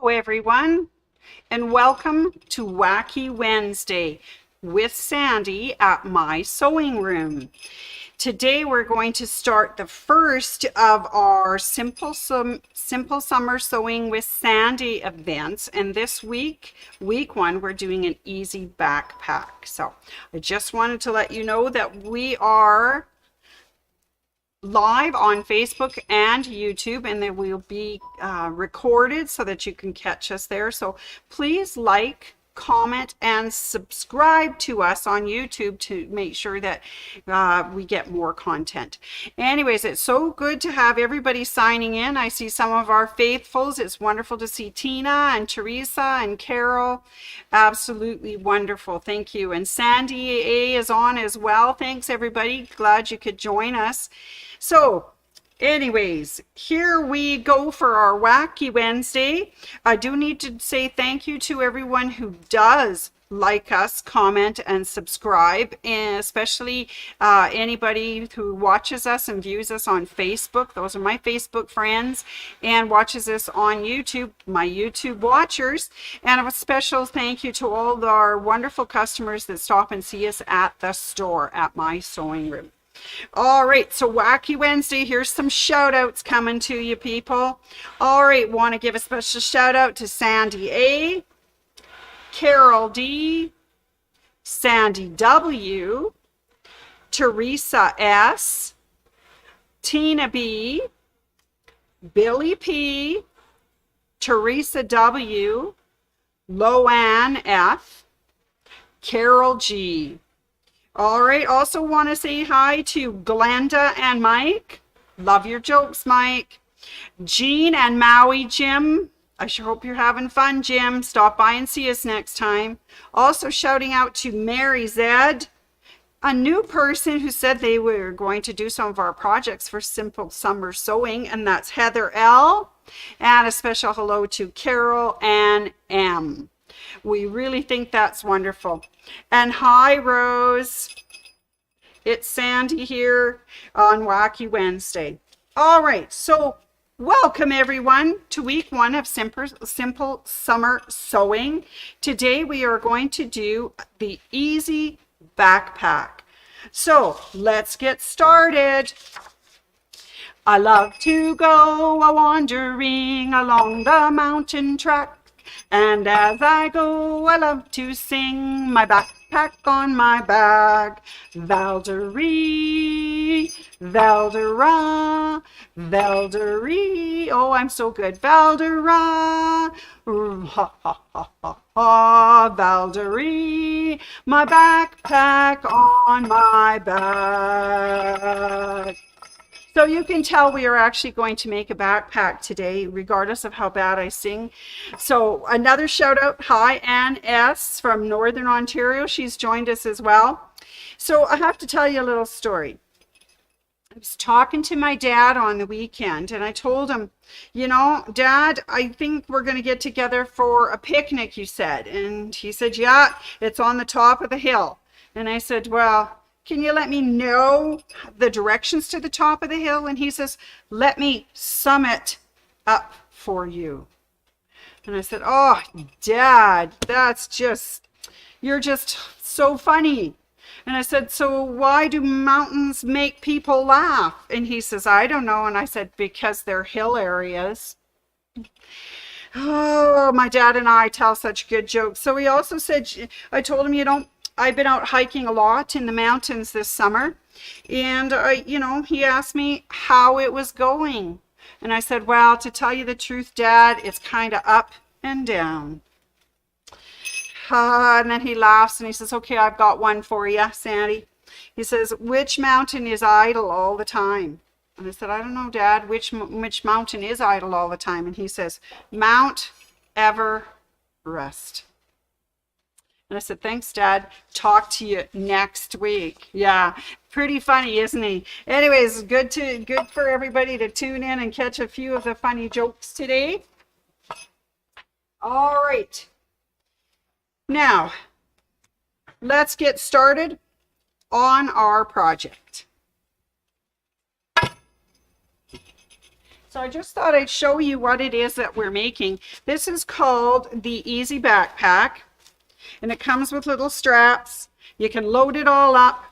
Hello, everyone, and welcome to Wacky Wednesday with Sandy at my sewing room. Today, we're going to start the first of our Simple Summer Sewing with Sandy events. And this week, week one, we're doing an easy backpack. So I just wanted to let you know that we are live on Facebook and YouTube, and they will be recorded so that you can catch us there. So please like, comment, and subscribe to us on YouTube to make sure that we get more content. Anyways, it's so good to have everybody signing in. I see some of our faithfuls. It's wonderful to see Tina and Teresa and Carol. Absolutely wonderful. Thank you. And Sandy A is on as well. Thanks, everybody. Glad you could join us. So anyways, here we go for our Wacky Wednesday. I do need to say thank you to everyone who does like us, comment, and subscribe, and especially anybody who watches us and views us on Facebook. Those are my Facebook friends, and watches us on YouTube, my YouTube watchers. And a special thank you to all our wonderful customers that stop and see us at the store at my sewing room. All right, so Wacky Wednesday, here's some shout outs coming to you, people. All right, want to give a special shout out to Sandy A, Carol D, Sandy W, Teresa S, Tina B, Billy P, Teresa W, Loanne F, Carol G. All right, also want to say hi to Glenda and Mike. Love your jokes, Mike. Jean and Maui Jim. I sure hope you're having fun, Jim. Stop by and see us next time. Also shouting out to Mary Zed, a new person who said they were going to do some of our projects for Simple Summer Sewing, and that's Heather L. And a special hello to Carol and M. We really think that's wonderful. And hi, Rose. It's Sandy here on Wacky Wednesday. All right, so welcome everyone to week one of Simple Summer Sewing. Today we are going to do the easy backpack. So let's get started. I love to go a-wandering along the mountain track. And as I go, I love to sing my backpack on my back. Valderie, Valdera, Valderie. Oh, I'm so good. Valdera, ha, ha, ha, ha, ha. Valderie, my backpack on my back. So you can tell we are actually going to make a backpack today, regardless of how bad I sing. So another shout out, hi, Ann S. from Northern Ontario. She's joined us as well. So I have to tell you a little story. I was talking to my dad on the weekend, and I told him, you know, Dad, I think we're going to get together for a picnic, you said. And he said, yeah, it's on the top of the hill. And I said, well, can you let me know the directions to the top of the hill? And he says, let me sum it up for you. And I said, oh, Dad, you're just so funny. And I said, so why do mountains make people laugh? And he says, I don't know. And I said, because they're hill areas. Oh, my dad and I tell such good jokes. So he also said, I told him, I've been out hiking a lot in the mountains this summer, and he asked me how it was going. And I said, well, to tell you the truth, Dad, it's kind of up and down. And then he laughs and he says, okay, I've got one for you, Sandy. He says, which mountain is idle all the time? And I said, I don't know, Dad, which mountain is idle all the time? And he says, Mount Everest. And I said, thanks, Dad. Talk to you next week. Yeah, pretty funny, isn't he? Anyways, good for everybody to tune in and catch a few of the funny jokes today. All right. Now, let's get started on our project. So I just thought I'd show you what it is that we're making. This is called the Easy Backpack, and it comes with little straps. You can load it all up.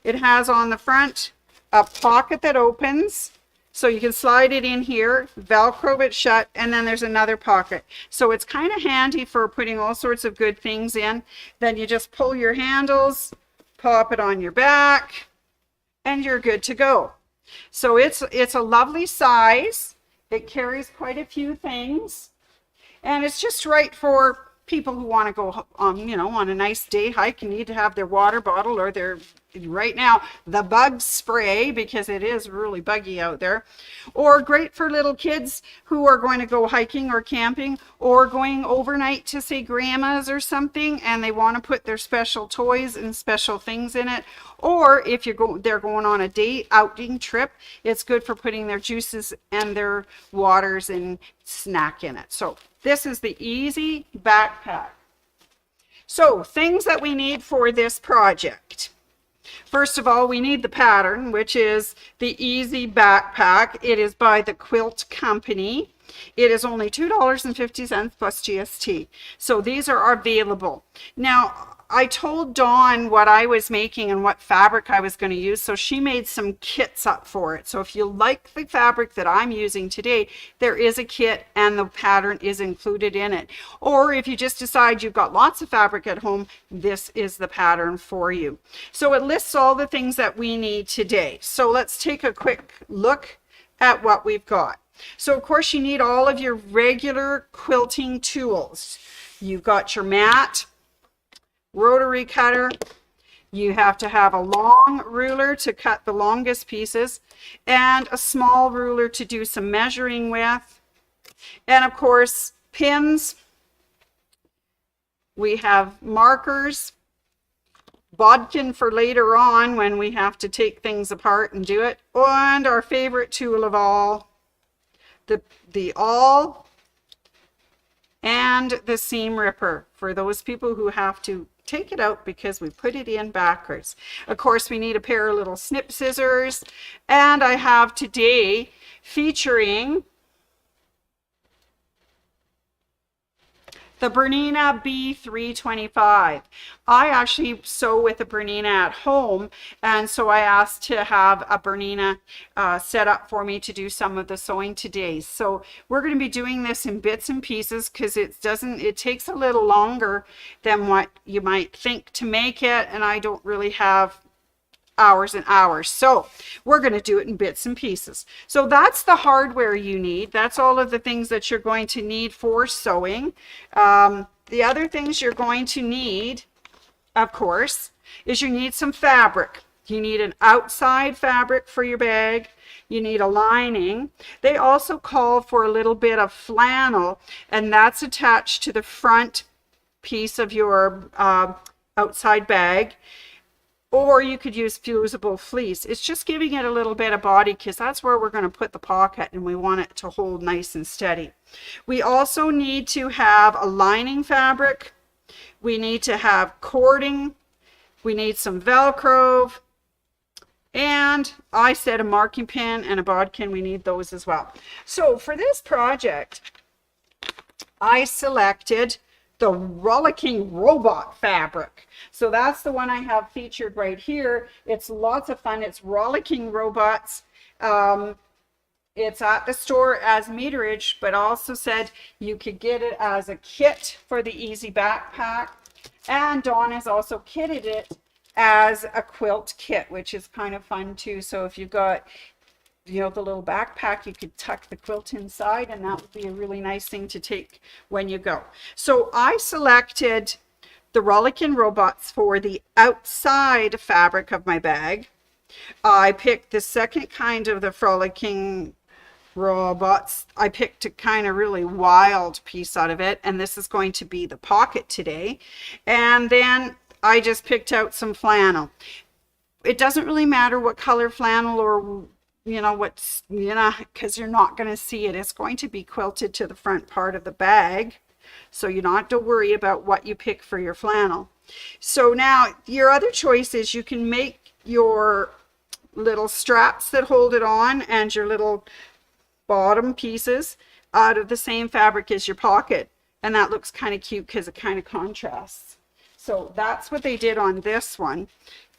It has on the front a pocket that opens, so you can slide it in here, Velcro it shut, and then there's another pocket. So it's kind of handy for putting all sorts of good things in. Then you just pull your handles, pop it on your back, and you're good to go. So it's a lovely size. It carries quite a few things, and it's just right for people who want to go on a nice day hike and need to have their water bottle or their, right now, the bug spray, because it is really buggy out there. Or great for little kids who are going to go hiking or camping or going overnight to, say, grandma's or something, and they want to put their special toys and special things in it. Or if they're going on a day outing trip, it's good for putting their juices and their waters and snack in it. So this is the Easy Backpack. So things that we need for this project. First of all, we need the pattern, which is the Easy Backpack. It is by the Quilt Company. It is only $2.50 plus GST. So these are available. Now, I told Dawn what I was making and what fabric I was going to use, so she made some kits up for it. So if you like the fabric that I'm using today, there is a kit and the pattern is included in it. Or if you just decide you've got lots of fabric at home, this is the pattern for you. So it lists all the things that we need today. So let's take a quick look at what we've got. So of course you need all of your regular quilting tools. You've got your mat, rotary cutter. You have to have a long ruler to cut the longest pieces, and a small ruler to do some measuring with, and of course pins. We have markers, bodkin for later on when we have to take things apart and do it, and our favorite tool of all, the awl and the seam ripper for those people who have to take it out because we put it in backwards. Of course, we need a pair of little snip scissors, and I have today featuring the Bernina B325. I actually sew with a Bernina at home, and so I asked to have a Bernina set up for me to do some of the sewing today. So we're going to be doing this in bits and pieces because it takes a little longer than what you might think to make it, and I don't really have hours and hours. So we're going to do it in bits and pieces. So that's the hardware you need. That's all of the things that you're going to need for sewing. The other things you're going to need, of course, is you need some fabric. You need an outside fabric for your bag. You need a lining. They also call for a little bit of flannel, and that's attached to the front piece of your outside bag. Or you could use fusible fleece. It's just giving it a little bit of body because that's where we're going to put the pocket, and we want it to hold nice and steady. We also need to have a lining fabric. We need to have cording. We need some Velcro. And I said a marking pin and a bodkin. We need those as well. So for this project, I selected the Rollicking robot fabric. So that's the one I have featured right here. It's lots of fun. It's Rollicking robots. It's at the store as meterage, but also said you could get it as a kit for the Easy Backpack. And Dawn has also kitted it as a quilt kit, which is kind of fun too. So if you've got the little backpack, you could tuck the quilt inside, and that would be a really nice thing to take when you go. So I selected the Rollicking robots for the outside fabric of my bag. I picked the second kind of the Rollicking robots. I picked a kind of really wild piece out of it, and this is going to be the pocket today. And then I just picked out some flannel. It doesn't really matter what color flannel or because you're not going to see it. It's going to be quilted to the front part of the bag, so you don't have to worry about what you pick for your flannel. So now your other choice is you can make your little straps that hold it on and your little bottom pieces out of the same fabric as your pocket. And that looks kind of cute because it kind of contrasts. So that's what they did on this one.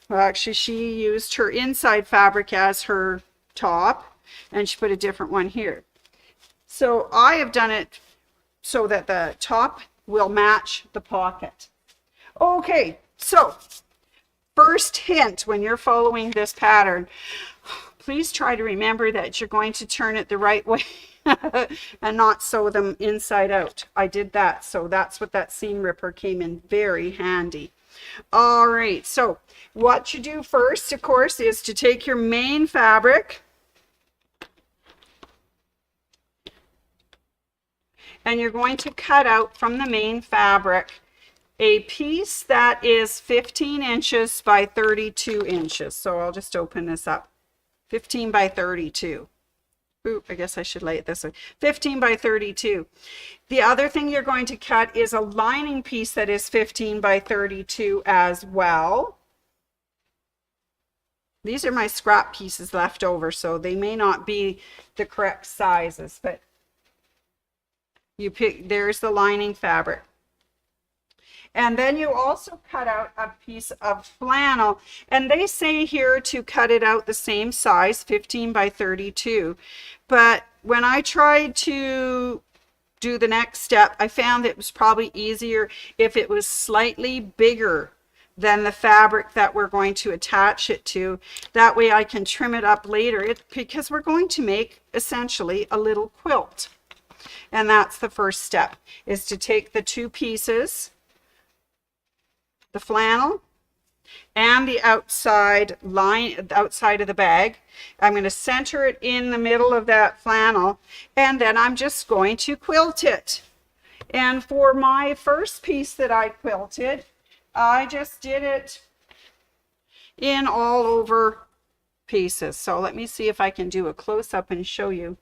Well, actually, she used her inside fabric as her top, and she put a different one here. So I have done it so that the top will match the pocket. Okay, so first hint when you're following this pattern, please try to remember that you're going to turn it the right way and not sew them inside out. I did that, so that's what that seam ripper came in very handy. All right, so what you do first, of course, is to take your main fabric and you're going to cut out from the main fabric a piece that is 15 inches by 32 inches. So I'll just open this up. 15 by 32. Ooh, I guess I should lay it this way. 15 by 32. The other thing you're going to cut is a lining piece that is 15 by 32 as well. These are my scrap pieces left over, so they may not be the correct sizes, but you pick, there's the lining fabric. And then you also cut out a piece of flannel, and they say here to cut it out the same size, 15 by 32. But when I tried to do the next step, I found it was probably easier if it was slightly bigger than the fabric that we're going to attach it to. That way I can trim it up later, because we're going to make essentially a little quilt. And that's the first step, is to take the two pieces, the flannel and the outside line, the outside of the bag. I'm going to center it in the middle of that flannel, and then I'm just going to quilt it. And for my first piece that I quilted, I just did it in all over pieces. So let me see if I can do a close-up and show you.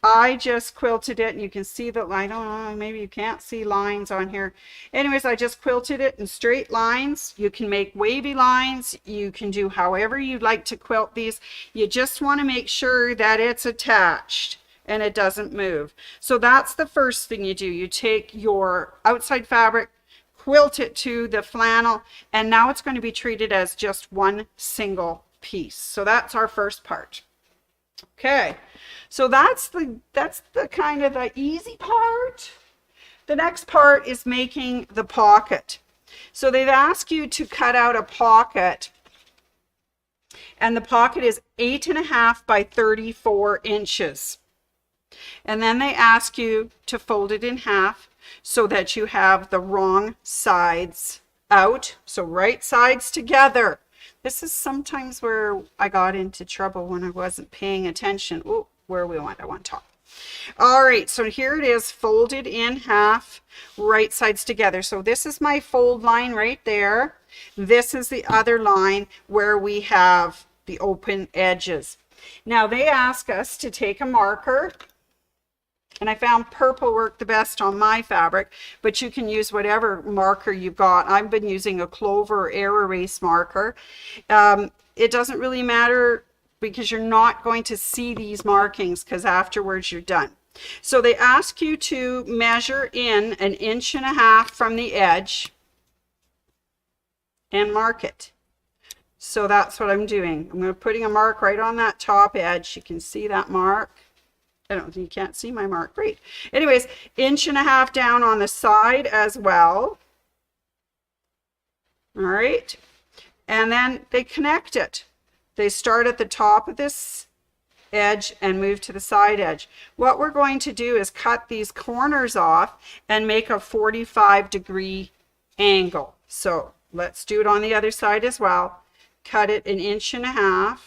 I just quilted it, and you can see that, I don't know, maybe you can't see lines on here. Anyways, I just quilted it in straight lines. You can make wavy lines. You can do however you'd like to quilt these. You just want to make sure that it's attached and it doesn't move. So that's the first thing you do. You take your outside fabric, quilt it to the flannel, and now it's going to be treated as just one single piece. So that's our first part. Okay, so that's the kind of the easy part. The next part is making the pocket. So they've asked you to cut out a pocket, and the pocket is 8.5 by 34 inches. And then they ask you to fold it in half so that you have the wrong sides out, so right sides together. This is sometimes where I got into trouble when I wasn't paying attention. Oh, where we want, I want top. All right, so here it is, folded in half, right sides together. So this is my fold line right there. This is the other line where we have the open edges. Now they ask us to take a marker, and I found purple worked the best on my fabric, but you can use whatever marker you've got. I've been using a Clover or Air Erase marker. It doesn't really matter because you're not going to see these markings because afterwards you're done. So they ask you to measure in 1.5 inches from the edge and mark it. So that's what I'm doing. I'm putting a mark right on that top edge. You can see that mark. I don't, you can't see my mark. Great. Anyways, 1.5 inches down on the side as well. All right. And then they connect it. They start at the top of this edge and move to the side edge. What we're going to do is cut these corners off and make a 45-degree angle. So let's do it on the other side as well. Cut it 1.5 inches.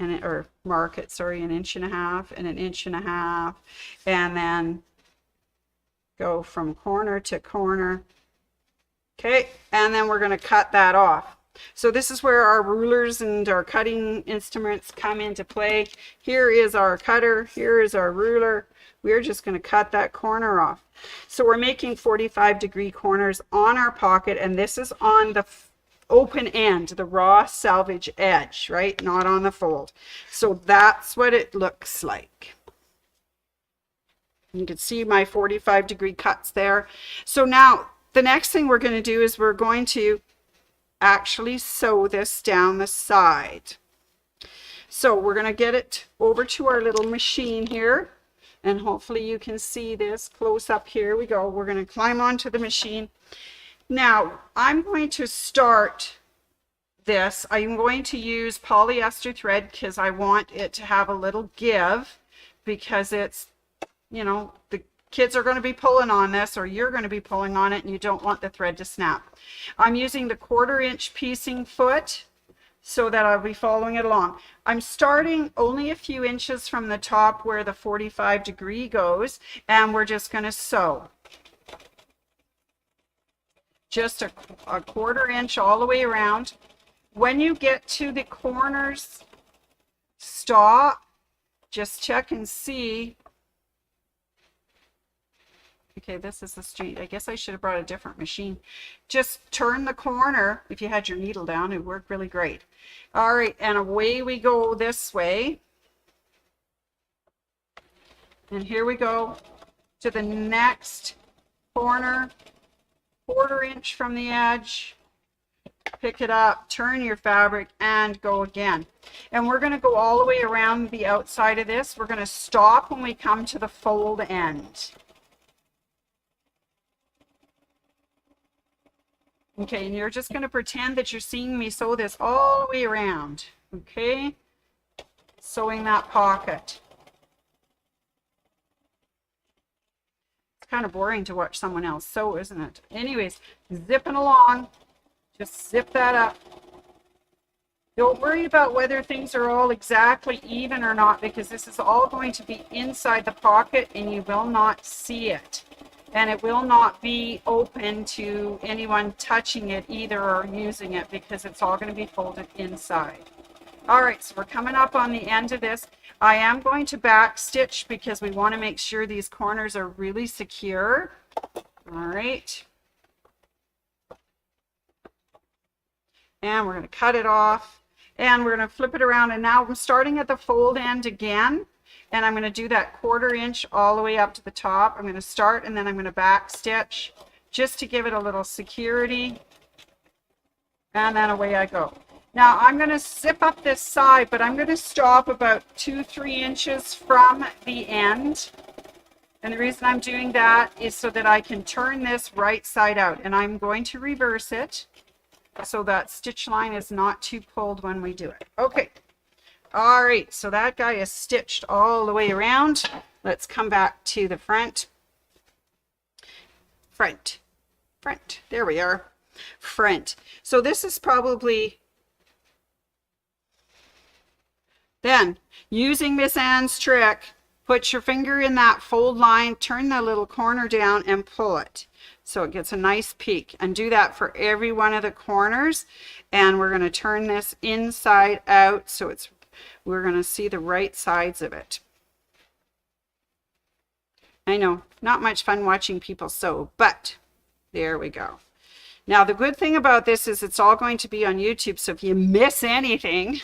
And it, or mark it, sorry, 1.5 inches and 1.5 inches, and then go from corner to corner. Okay, and then we're going to cut that off. So this is where our rulers and our cutting instruments come into play. Here is our cutter, here is our ruler. We're just going to cut that corner off. So we're making 45-degree corners on our pocket, and this is on the open end, the raw salvage edge, right? Not on the fold. So that's what it looks like. You can see my 45-degree cuts there. So now the next thing we're going to do is we're going to actually sew this down the side. So we're going to get it over to our little machine here, and hopefully you can see this close up. Here we go. We're going to climb onto the machine. Now I'm going to start this. I'm going to use polyester thread because I want it to have a little give, because it's, you know, the kids are going to be pulling on this, or you're going to be pulling on it, and you don't want the thread to snap. I'm using the 1/4 inch piecing foot so that I'll be following it along. I'm starting only a few inches from the top where the 45-degree goes, and we're just going to sew. Just a 1/4 inch all the way around. When you get to the corners, stop, just check and see. Okay, this is the street. I guess I should have brought a different machine. Just turn the corner. If you had your needle down, it would work really great. All right, and away we go this way. And here we go to the next corner, 1/4 inch from the edge. Pick it up, turn your fabric, and go again. And we're going to go all the way around the outside of this. We're going to stop when we come to the fold end. Okay, and you're just going to pretend that you're seeing me sew this all the way around. Okay, sewing that pocket. It's kind of boring to watch someone else sew, isn't it? Anyways, zipping along. Just zip that up. Don't worry about whether things are all exactly even or not, because this is all going to be inside the pocket and you will not see it. And it will not be open to anyone touching it either or using it, because it's all going to be folded inside. All right, so we're coming up on the end of this. I am going to back stitch because we want to make sure these corners are really secure. All right. And we're going to cut it off, and we're going to flip it around. And now I'm starting at the fold end again. And I'm going to do that 1/4 inch all the way up to the top. I'm going to start, and then I'm going to back stitch just to give it a little security. And then away I go. Now I'm going to zip up this side, but I'm going to stop about 2-3 inches from the end. And the reason I'm doing that is so that I can turn this right side out. And I'm going to reverse it so that stitch line is not too pulled when we do it. Okay. All right, so that guy is stitched all the way around. Let's come back to the front. Front. There we are. Front. So this is probably, then using Miss Ann's trick, put your finger in that fold line, turn the little corner down and pull it so it gets a nice peak, and do that for every one of the corners. And we're going to turn this inside out so we're going to see the right sides of it. I know, not much fun watching people sew, but there we go. Now, the good thing about this is it's all going to be on YouTube, so if you miss anything,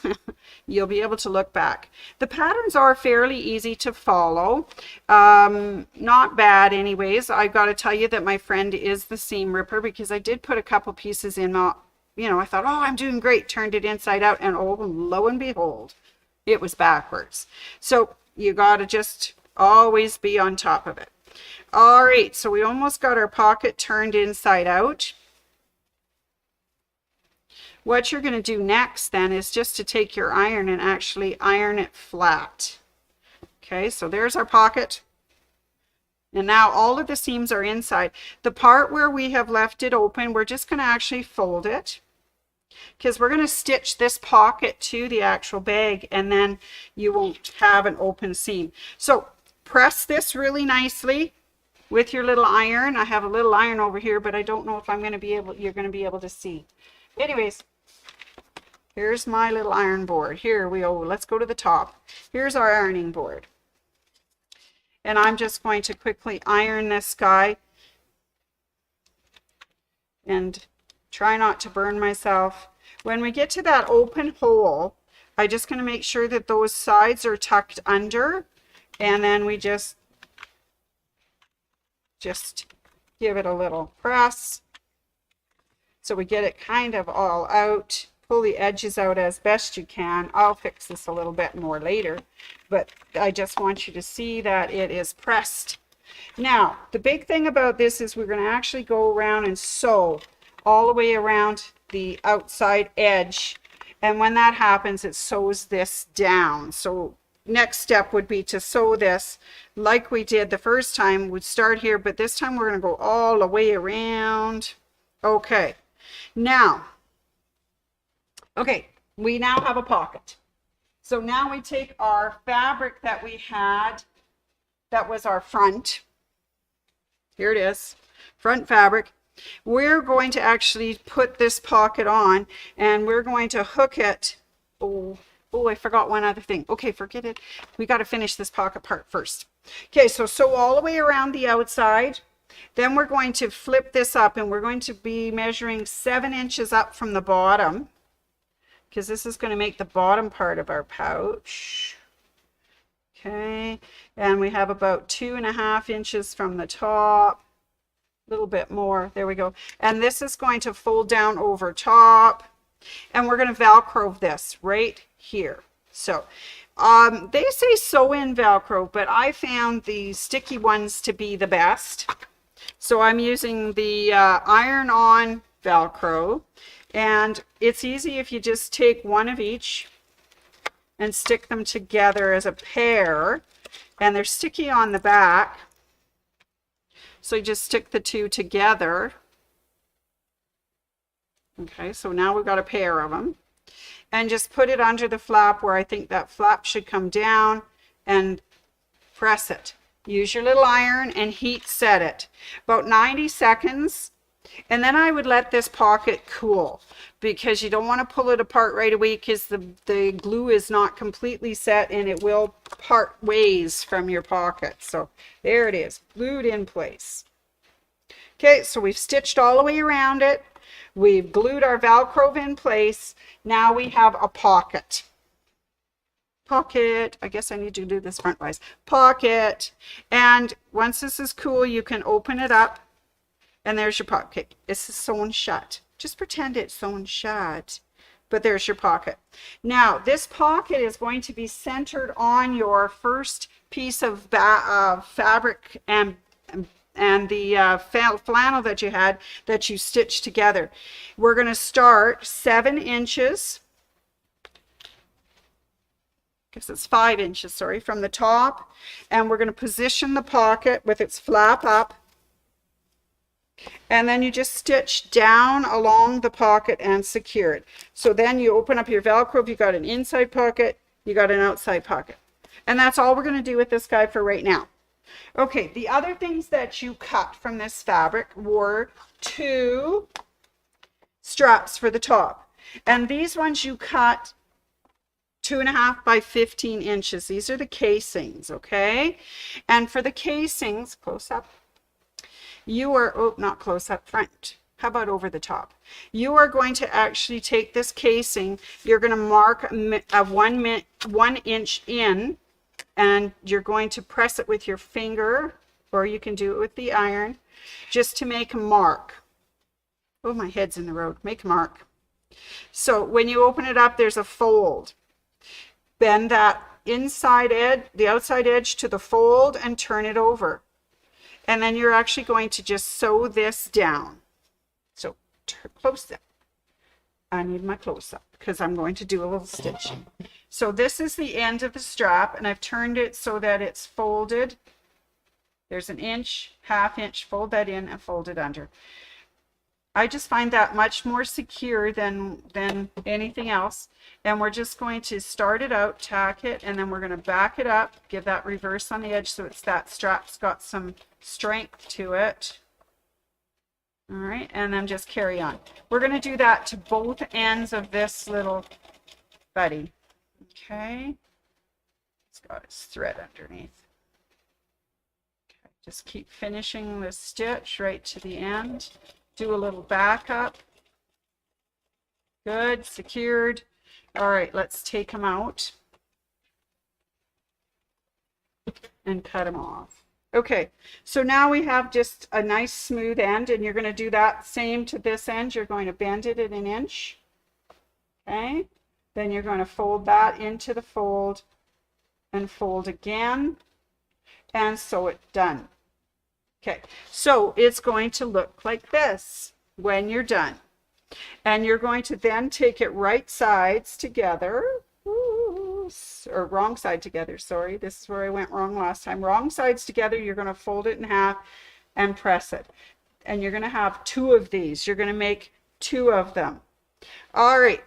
you'll be able to look back. The patterns are fairly easy to follow. Not bad anyways. I've got to tell you that my friend is the seam ripper, because I did put a couple pieces in, you know, I thought, oh, I'm doing great, turned it inside out, and oh, lo and behold, it was backwards. So you got to just always be on top of it. All right, so we almost got our pocket turned inside out. What you're going to do next then is just to take your iron and actually iron it flat. Okay, so there's our pocket. And now all of the seams are inside. The part where we have left it open, we're just going to actually fold it, because we're going to stitch this pocket to the actual bag, and then you won't have an open seam. So press this really nicely with your little iron. I have a little iron over here, but I don't know if I'm going to be able, you're going to be able to see. Anyways, here's my little iron board. Here we go. Let's go to the top. Here's our ironing board. And I'm just going to quickly iron this guy and Try not to burn myself. When we get to that open hole, I'm just going to make sure that those sides are tucked under, and then we just give it a little press so we get it kind of all out. Pull the edges out as best you can. I'll fix this a little bit more later, but I just want you to see that it is pressed. Now, the big thing about this is we're going to actually go around and sew all the way around the outside edge. And when that happens, it sews this down. So next step would be to sew this like we did the first time. We'd start here, but this time we're going to go all the way around. Okay. Now, we now have a pocket. So now we take our fabric that we had, that was our front. Here it is, front fabric. We're going to actually put this pocket on, and we're going to hook it. Oh, I forgot one other thing. Okay, forget it. We got to finish this pocket part first. Okay, so sew all the way around the outside. Then we're going to flip this up, and we're going to be measuring 7 inches up from the bottom, because this is going to make the bottom part of our pouch. Okay, and we have about 2.5 inches from the top. A little bit more. There we go. And this is going to fold down over top, and we're going to Velcro this right here. So they say sew in Velcro, but I found the sticky ones to be the best. So I'm using the iron-on Velcro, and it's easy if you just take one of each and stick them together as a pair, and they're sticky on the back. So you just stick the two together. Okay, so now we've got a pair of them. And just put it under the flap where I think that flap should come down, and press it. Use your little iron and heat set it. About 90 seconds. And then I would let this pocket cool, because you don't want to pull it apart right away, because the glue is not completely set and it will part ways from your pocket. So there it is, glued in place. Okay, so we've stitched all the way around it. We've glued our Velcro in place. Now we have a pocket. Pocket. I guess I need to do this front-wise. Pocket. And once this is cool, you can open it up. And there's your pocket. Okay, this is sewn shut. Just pretend it's sewn shut. But there's your pocket. Now, this pocket is going to be centered on your first piece of fabric and the flannel that you had, that you stitched together. We're going to start 7 inches. I guess it's 5 inches, sorry, from the top. And we're going to position the pocket with its flap up. And then you just stitch down along the pocket and secure it. So then you open up your Velcro. If you got an inside pocket, you got an outside pocket. And that's all we're going to do with this guy for right now. Okay, the other things that you cut from this fabric were 2 straps for the top. And these ones you cut 2.5 by 15 inches. These are the casings, okay? And for the casings, close up. You are, oh, not close up, front. How about over the top? You are going to actually take this casing, you're going to mark a 1 inch in, and you're going to press it with your finger, or you can do it with the iron, just to make a mark. Oh, my head's in the road. Make a mark. So when you open it up, there's a fold. Bend that inside edge, the outside edge to the fold, and turn it over. And then you're actually going to just sew this down. So close up. I need my close up because I'm going to do a little stitching. So this is the end of the strap, and I've turned it so that it's folded. There's an inch, ½ inch, fold that in and fold it under. I just find that much more secure than anything else. And we're just going to start it out, tack it, and then we're going to back it up, give that reverse on the edge so it's that strap's got some strength to it. All right, and then just carry on. We're going to do that to both ends of this little buddy. Okay, it's got its thread underneath. Okay, just keep finishing the stitch right to the end. Do a little back up, Good, secured. All right, let's take them out and cut them off. Okay, so now we have just a nice smooth end, and you're going to do that same to this end. You're going to bend it at 1 inch. Okay, then you're going to fold that into the fold and fold again, and sew it done. Okay, so it's going to look like this when you're done. And you're going to then take it right sides together. Or wrong side together, sorry. This is where I went wrong last time. Wrong sides together, you're going to fold it in half and press it. And you're going to have 2 of these. You're going to make 2 of them. All right.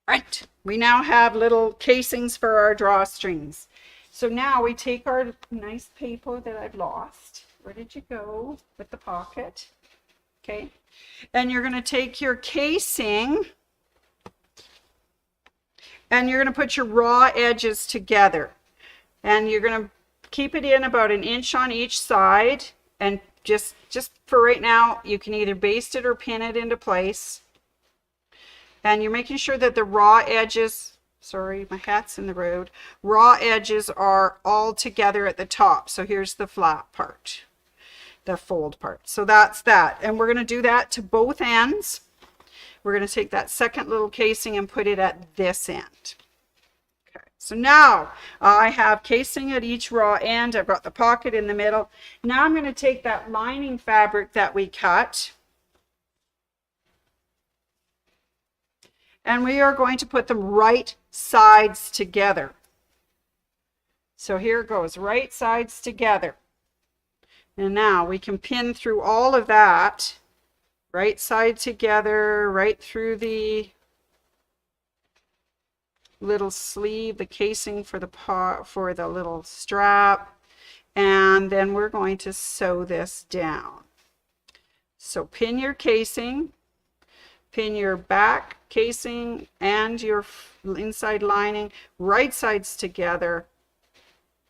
Right. We now have little casings for our drawstrings. So now we take our nice paper that I've lost. Where did you go with the pocket? Okay. And you're going to take your casing and you're going to put your raw edges together. And you're going to keep it in about 1 inch on each side. And just for right now, you can either baste it or pin it into place. And you're making sure that the raw edges, sorry, my hat's in the road, raw edges are all together at the top. So here's the flat part, the fold part. So that's that. And we're going to do that to both ends. We're going to take that second little casing and put it at this end. Okay, so now I have casing at each raw end. I've got the pocket in the middle. Now I'm going to take that lining fabric that we cut, and we are going to put them right sides together. So here it goes, right sides together. And now we can pin through all of that, right side together, right through the little sleeve, the casing for the little strap, and then we're going to sew this down. So pin your casing, pin your back casing and your inside lining right sides together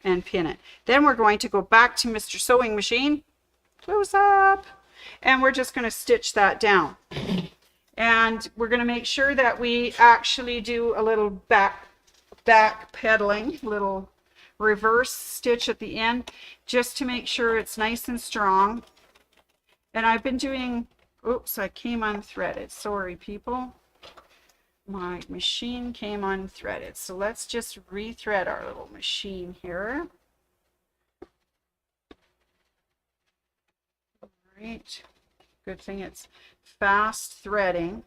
and pin it. Then we're going to go back to Mr. Sewing Machine, close up, and we're just going to stitch that down. And we're going to make sure that we actually do a little back pedaling, little reverse stitch at the end, just to make sure it's nice and strong. And I've been doing, oops, I came unthreaded. Sorry, people. My machine came unthreaded. So let's just rethread our little machine here. All right. Good thing it's fast threading.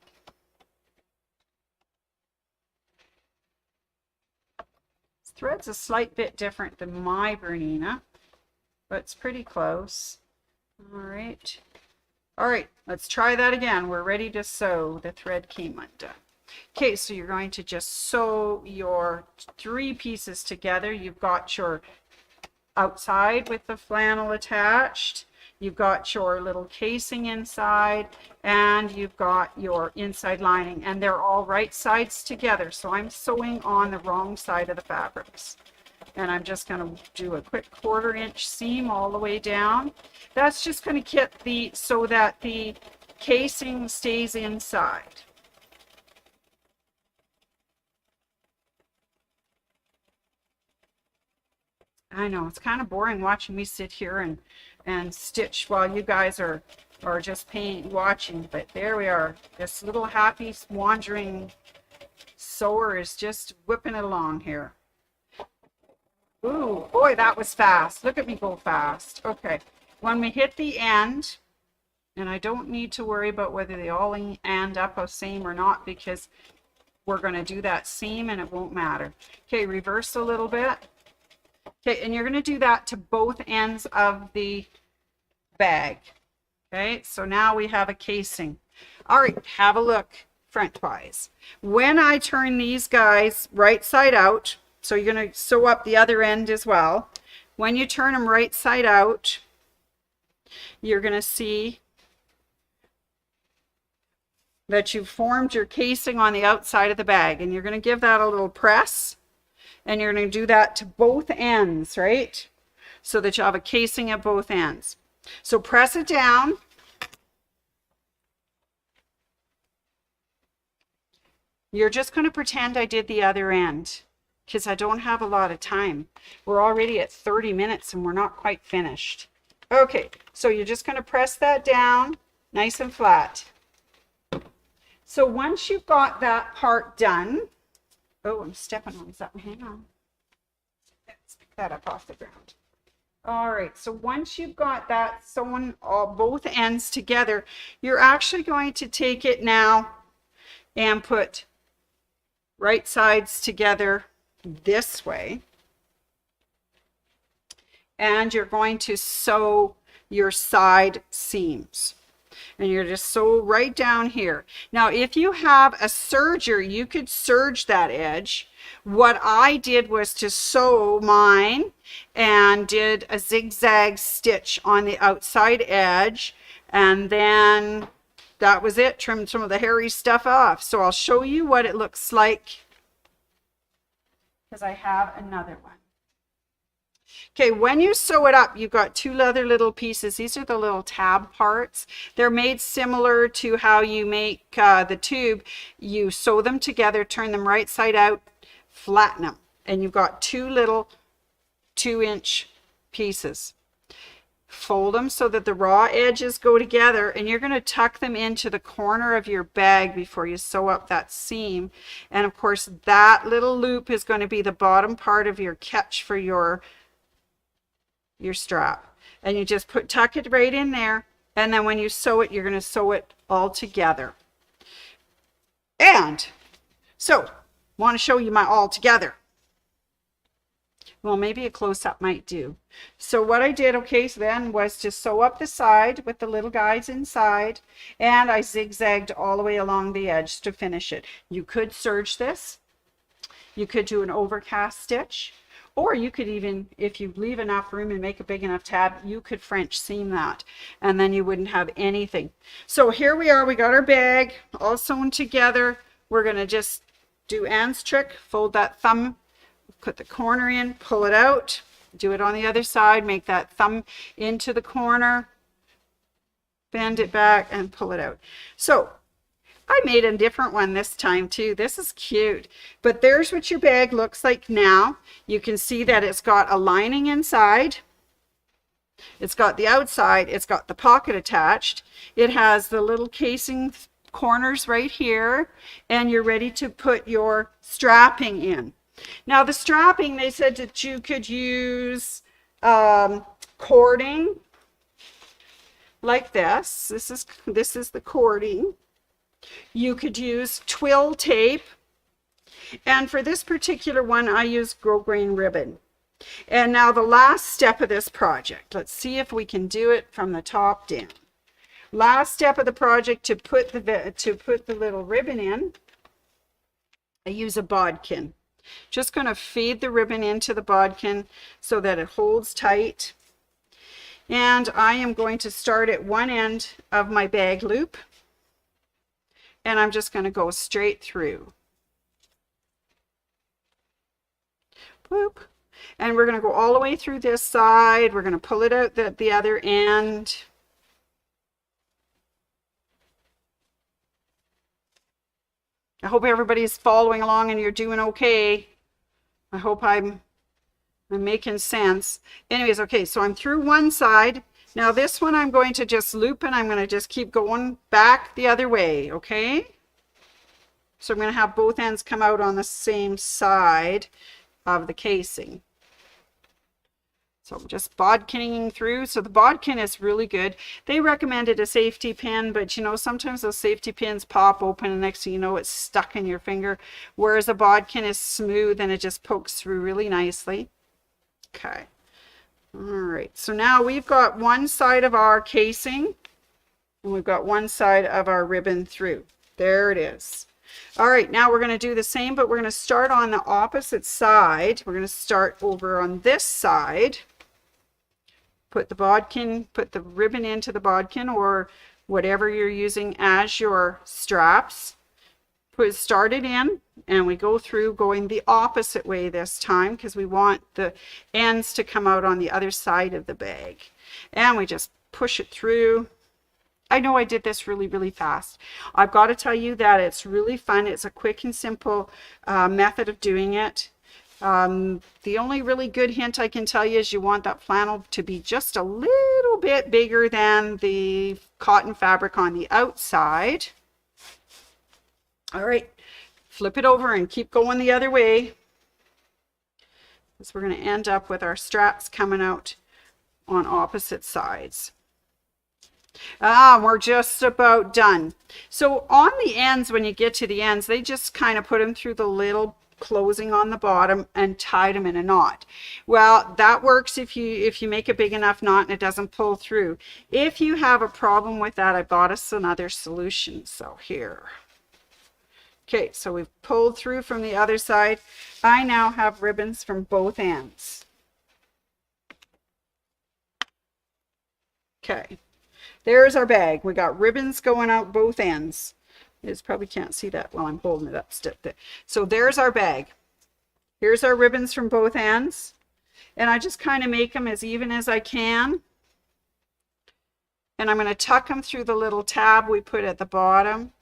This thread's a slight bit different than my Bernina, but it's pretty close. All right. All right, let's try that again. We're ready to sew. The thread came undone. Okay, so you're going to just sew your 3 pieces together. You've got your outside with the flannel attached. You've got your little casing inside, and you've got your inside lining, and they're all right sides together. So I'm sewing on the wrong side of the fabrics. And I'm just going to do a quick 1/4 inch seam all the way down. That's just going to get so that the casing stays inside. I know, it's kind of boring watching me sit here and stitch while you guys are just watching, but there we are. This little happy wandering sewer is just whipping it along here. Ooh, boy, that was fast. Look at me go fast. Okay, when we hit the end, and I don't need to worry about whether they all end up the same or not, because we're going to do that seam and it won't matter. Okay, reverse a little bit. Okay, and you're going to do that to both ends of the bag. Okay, so now we have a casing. All right, have a look front-wise. When I turn these guys right side out, so you're going to sew up the other end as well. When you turn them right side out, you're going to see that you've formed your casing on the outside of the bag, and you're going to give that a little press, and you're going to do that to both ends, right? So that you have a casing at both ends. So press it down. You're just going to pretend I did the other end because I don't have a lot of time. We're already at 30 minutes and we're not quite finished. Okay, so you're just going to press that down nice and flat. So once you've got that part done, oh, I'm stepping on something. Hang on. Let's pick that up off the ground. All right, so once you've got that sewn both ends together, you're actually going to take it now and put right sides together this way. And you're going to sew your side seams. And you're just sew right down here. Now, if you have a serger, you could serge that edge. What I did was to sew mine and did a zigzag stitch on the outside edge. And then that was it. Trimmed some of the hairy stuff off. So I'll show you what it looks like because I have another one. Okay, when you sew it up, you've got two other little pieces. These are the little tab parts. They're made similar to how you make the tube. You sew them together, turn them right side out, flatten them. And you've got two little 2-inch pieces. Fold them so that the raw edges go together, and you're going to tuck them into the corner of your bag before you sew up that seam. And of course, that little loop is going to be the bottom part of your catch for your strap. And you just tuck it right in there, and then when you sew it, you're going to sew it all together. And so want to show you my all together. Well, maybe a close-up might do. So what I did, okay, so then was to sew up the side with the little guides inside, and I zigzagged all the way along the edge to finish it. You could serge this. You could do an overcast stitch. Or you could even, if you leave enough room and make a big enough tab, you could French seam that, and then you wouldn't have anything. So here we are, we got our bag all sewn together. We're going to just do Anne's trick, fold that thumb, put the corner in, pull it out, do it on the other side, make that thumb into the corner, bend it back and pull it out. So I made a different one this time too. This is cute. But there's what your bag looks like now. You can see that it's got a lining inside. It's got the outside. It's got the pocket attached. It has the little casing corners right here. And you're ready to put your strapping in. Now the strapping, they said that you could use cording like this. This is the cording. You could use twill tape, and for this particular one I use grosgrain ribbon. And now the last step of this project, let's see if we can do it from the top down. Last step of the project, to put the little ribbon in, I use a bodkin. Just going to feed the ribbon into the bodkin so that it holds tight. And I am going to start at one end of my bag loop. And I'm just going to go straight through. Boop. And we're going to go all the way through this side. We're going to pull it out the other end. I hope everybody's following along and you're doing okay. I hope I'm making sense. Anyways, okay, so I'm through one side. Now this one I'm going to just loop, and I'm going to just keep going back the other way, okay? So I'm going to have both ends come out on the same side of the casing. So I'm just bodkining through. So the bodkin is really good. They recommended a safety pin, but you know, sometimes those safety pins pop open and next thing you know, it's stuck in your finger. Whereas a bodkin is smooth and it just pokes through really nicely. Okay. All right, so now we've got one side of our casing and we've got one side of our ribbon through. There it is. All right, now we're going to do the same, but we're going to start on the opposite side. We're going to start over on this side. Put the bodkin, put the ribbon into the bodkin or whatever you're using as your straps. Start it in, and we go through going the opposite way this time because we want the ends to come out on the other side of the bag. And we just push it through I know I did this really, really fast. I've got to tell you that it's really fun. It's a quick and simple method of doing it. The only really good hint I can tell you is you want that flannel to be just a little bit bigger than the cotton fabric on the outside. All right, flip it over and keep going the other way, because we're going to end up with our straps coming out on opposite sides. We're just about done. So on the ends, when you get to the ends, they just kind of put them through the little closing on the bottom and tied them in a knot. Well, that works if you make a big enough knot and it doesn't pull through. If you have a problem with that, I bought us another solution. So here. Okay, so we've pulled through from the other side. I now have ribbons from both ends. Okay. There's our bag. We got ribbons going out both ends. You just probably can't see that while I'm holding it up. So there's our bag. Here's our ribbons from both ends. And I just kind of make them as even as I can. And I'm going to tuck them through the little tab we put at the bottom.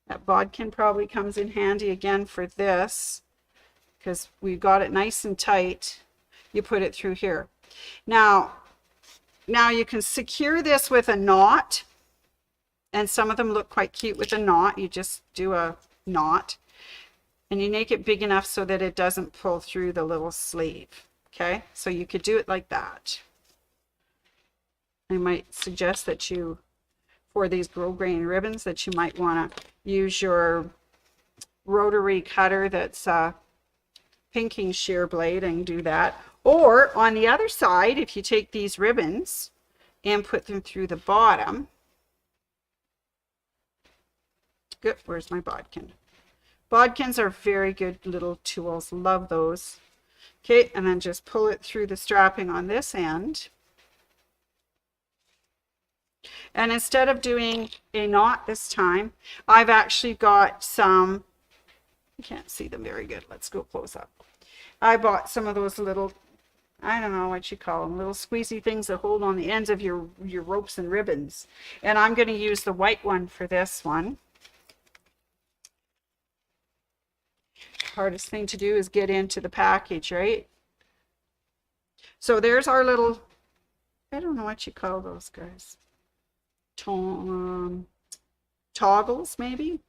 That bodkin probably comes in handy again for this, because we've got it nice and tight. You put it through here. Now you can secure this with a knot, and some of them look quite cute with a knot. You just do a knot and you make it big enough so that it doesn't pull through the little sleeve. Okay, so you could do it like that. I might suggest that you, for these grosgrain ribbons, that you might want to use your rotary cutter that's a pinking shear blade and do that. Or on the other side, if you take these ribbons and put them through the bottom. Good, where's my bodkin? Bodkins are very good little tools, love those. Okay, and then just pull it through the strapping on this end. And instead of doing a knot this time, I've actually got some, you can't see them very good, let's go close up. I bought some of those little, I don't know what you call them, little squeezy things that hold on the ends of your ropes and ribbons. And I'm going to use the white one for this one. Hardest thing to do is get into the package, right? So there's our little, I don't know what you call those guys. Toggles maybe.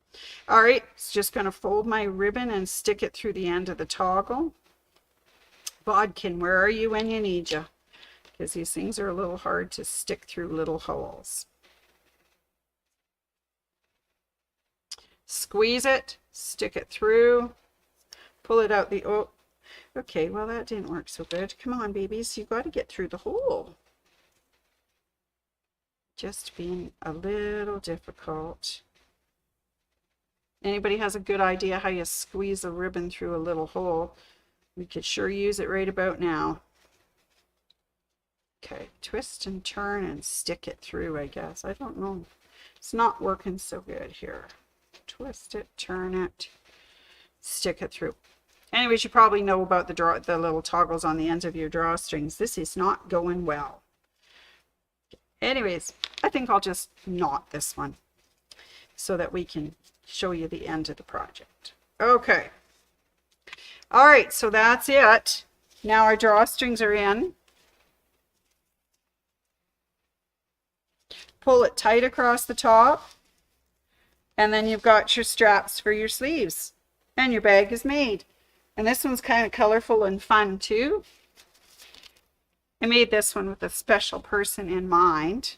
All right, it's just going to fold my ribbon and stick it through the end of the toggle. Bodkin, where are you when you need you? Because these things are a little hard to stick through little holes. Squeeze it, stick it through, pull it out the, oh, okay, well that didn't work so good. Come on, babies, you got to get through the hole. Just being a little difficult. Anybody has a good idea how you squeeze a ribbon through a little hole? We could sure use it right about now. Okay, twist and turn and stick it through, I guess. I don't know. It's not working so good here. Twist it, turn it, stick it through. Anyways, you probably know about the little toggles on the ends of your drawstrings. This is not going well. Anyways, I think I'll just knot this one so that we can show you the end of the project. Okay. All right, so that's it. Now our drawstrings are in. Pull it tight across the top. And then you've got your straps for your sleeves. And your bag is made. And this one's kind of colorful and fun too. I made this one with a special person in mind.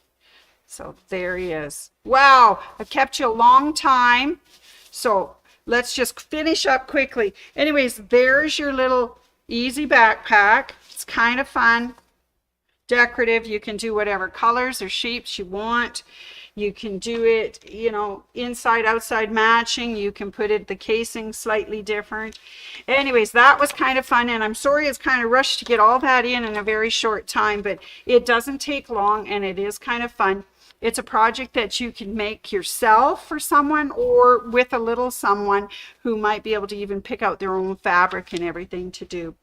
So there he is. Wow, I kept you a long time. So let's just finish up quickly. Anyways, there's your little easy backpack. It's kind of fun, decorative. You can do whatever colors or shapes you want. You can do it, you know, inside, outside matching. You can put it, the casing slightly different. Anyways, that was kind of fun. And I'm sorry it's kind of rushed to get all that in a very short time, but it doesn't take long and it is kind of fun. It's a project that you can make yourself for someone or with a little someone who might be able to even pick out their own fabric and everything to do.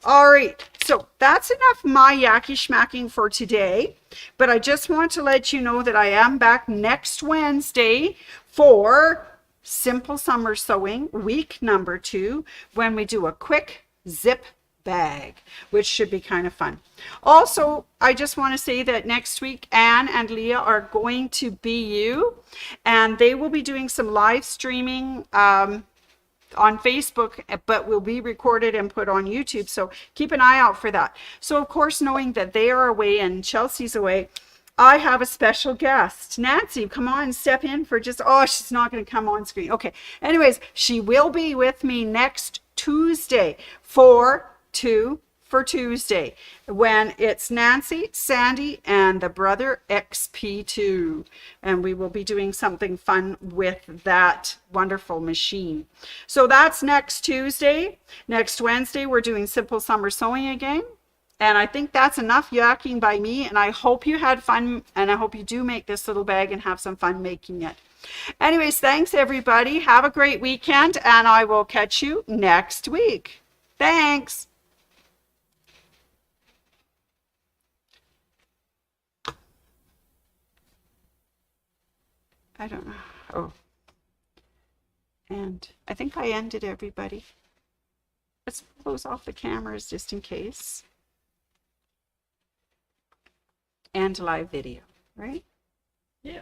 All right, so that's enough my yacky schmacking for today, but I just want to let you know that I am back next Wednesday for Simple Summer Sewing, week number 2, when we do a quick zip bag, which should be kind of fun. Also, I just want to say that next week, Anne and Leah are going to BU, and they will be doing some live streaming on Facebook, but will be recorded and put on YouTube. So keep an eye out for that. So of course, knowing that they are away and Chelsea's away, I have a special guest. Nancy, come on, step in for just, oh, she's not going to come on screen. Okay. Anyways, she will be with me next Tuesday for Tuesday, when it's Nancy, Sandy, and the brother XP2. And we will be doing something fun with that wonderful machine. So that's next Tuesday. Next Wednesday, we're doing Simple Summer Sewing again. And I think that's enough yakking by me. And I hope you had fun. And I hope you do make this little bag and have some fun making it. Anyways, thanks everybody. Have a great weekend. And I will catch you next week. Thanks. I don't know. Oh. And I think I ended everybody. Let's close off the cameras just in case. And live video, right? Yeah.